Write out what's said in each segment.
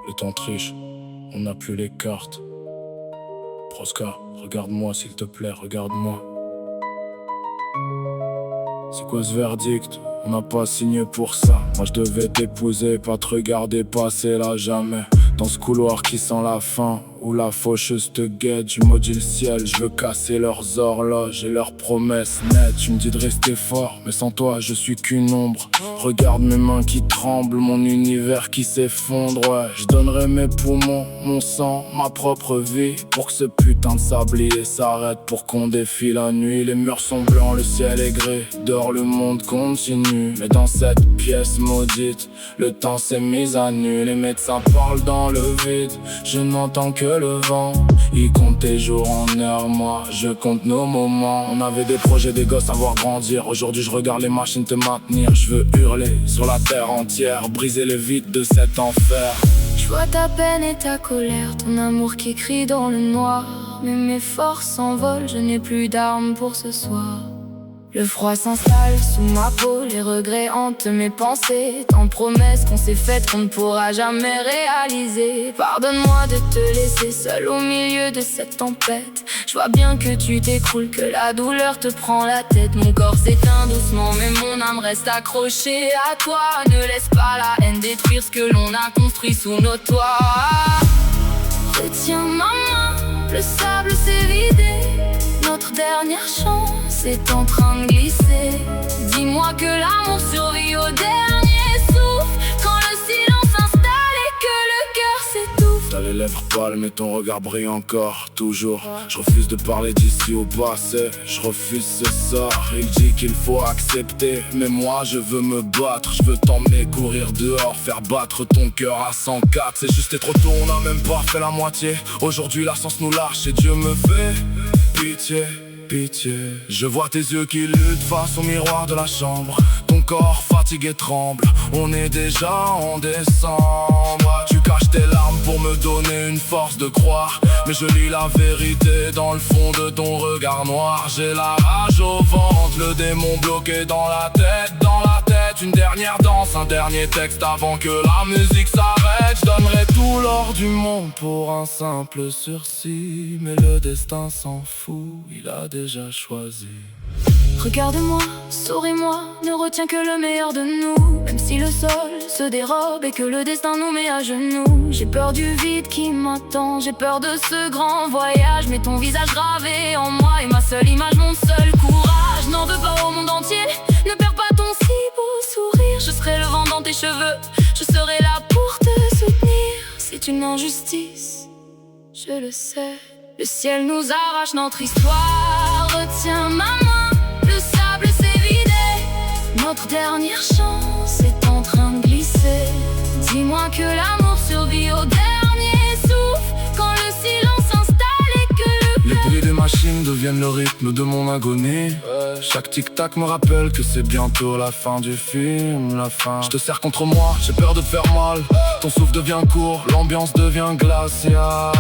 Le temps triche, on n'a plus les cartes. Prosca, regarde-moi s'il te plaît, regarde-moi. C'est quoi ce verdict? On n'a pas signé pour ça. Moi je devais t'épouser, pas te regarder passer là jamais. Dans ce couloir qui sent la faim, où la faucheuse te guette, je maudis le ciel, je veux casser leurs horloges et leurs promesses nettes. Tu me dis de rester fort, mais sans toi je suis qu'une ombre. Regarde mes mains qui tremblent, mon univers qui s'effondre. Ouais, je donnerai mes poumons, mon sang, ma propre vie, pour que ce putain de sablier s'arrête, pour qu'on défile la nuit. Les murs sont blancs, le ciel est gris, dehors le monde continue. Mais dans cette pièce maudite, le temps s'est mis à nu. Les médecins parlent dans le vide, je n'entends que le vent. Il compte tes jours en heures, moi je compte nos moments. On avait des projets, des gosses à voir grandir. Aujourd'hui je regarde les machines te maintenir. Je veux hurler sur la terre entière, briser les vides de cet enfer. Je vois ta peine et ta colère, ton amour qui crie dans le noir. Mais mes forces s'envolent, je n'ai plus d'armes pour ce soir. Le froid s'installe sous ma peau, les regrets hantent mes pensées. Tant de promesses qu'on s'est faites qu'on ne pourra jamais réaliser. Pardonne-moi de te laisser seul au milieu de cette tempête. Je vois bien que tu t'écroules, que la douleur te prend la tête. Mon corps s'éteint doucement mais mon âme reste accrochée à toi. Ne laisse pas la haine détruire ce que l'on a construit sous nos toits. Retiens ma main, le sable s'est vidé. Notre dernière chance est en train de glisser. Dis-moi que l'amour survit au dernier souffle, quand le silence s'installe et que le cœur s'étouffe. T'as les lèvres pâles mais ton regard brille encore, toujours. Je refuse de parler d'ici au passé, je refuse ce sort. Il dit qu'il faut accepter, mais moi je veux me battre. Je veux t'emmener courir dehors, faire battre ton cœur à 104. C'est juste trop tôt, on n'a même pas fait la moitié. Aujourd'hui la chance nous lâche et Dieu me fait pitié, pitié. Je vois tes yeux qui luttent face au miroir de la chambre. Ton corps fatigué tremble, on est déjà en décembre. Tu caches tes larmes pour me donner une force de croire, mais je lis la vérité dans le fond de ton regard noir. J'ai la rage au ventre, le démon bloqué dans la tête, dans la tête. Une dernière danse, un dernier texte avant que la musique s'arrête. Je donnerai tout l'or du monde pour un simple sursis, mais le destin s'en fout, il a déjà choisi. Regarde-moi, souris-moi, ne retiens que le meilleur de nous. Même si le sol se dérobe et que le destin nous met à genoux. J'ai peur du vide qui m'attend, j'ai peur de ce grand voyage. Mais ton visage gravé en moi est ma seule image, mon seul courage. N'en veux pas au monde entier, ne perds pas ton si beau sourire. Je serai le vent dans tes cheveux, je serai là pour te soutenir. C'est une injustice, je le sais. Le ciel nous arrache notre histoire. Retiens ma main, le sable s'est vidé. Notre dernière chance est en train de glisser. Dis-moi que l'amour survit au dernier souffle, quand le silence s'installe et que les bruits des machines deviennent le rythme de mon agonie. Chaque tic-tac me rappelle que c'est bientôt la fin du film, la fin. Je te serre contre moi, j'ai peur de te faire mal. Ton souffle devient court, l'ambiance devient glaciale.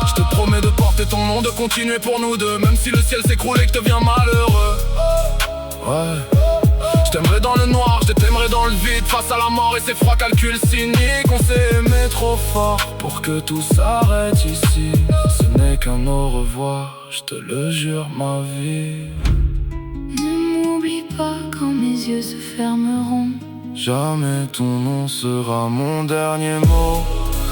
Je te promets de porter ton nom, de continuer pour nous deux, même si le ciel s'écroule et que je deviens malheureux. Ouais. Je t'aimerais dans le noir, je t'aimerais dans le vide, face à la mort et ses froids calculs cyniques. On s'est aimé trop fort pour que tout s'arrête ici. Ce n'est qu'un au revoir, je te le jure ma vie. ne m'oublie pas quand mes yeux se fermeront. Jamais ton nom sera mon dernier mot.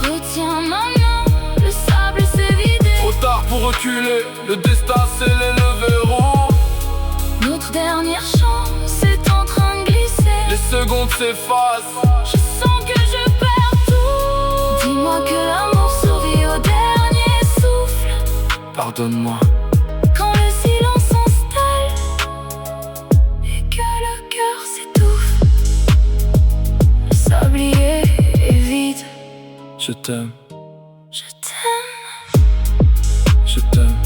Retiens ma main, le sable s'est vidé. Trop tard pour reculer, le destin scellé le verrou. Notre dernière chance est en train de glisser. Les secondes s'effacent, Je sens que je perds tout. Dis-moi que l'amour survit au dernier souffle, pardonne-moi. quand le silence s'installe et que le cœur s'étouffe. Le sablier est vide. Je t'aime, Je t'aime. je t'aime,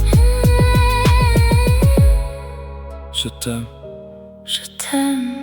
je t'aime. Je t'aime.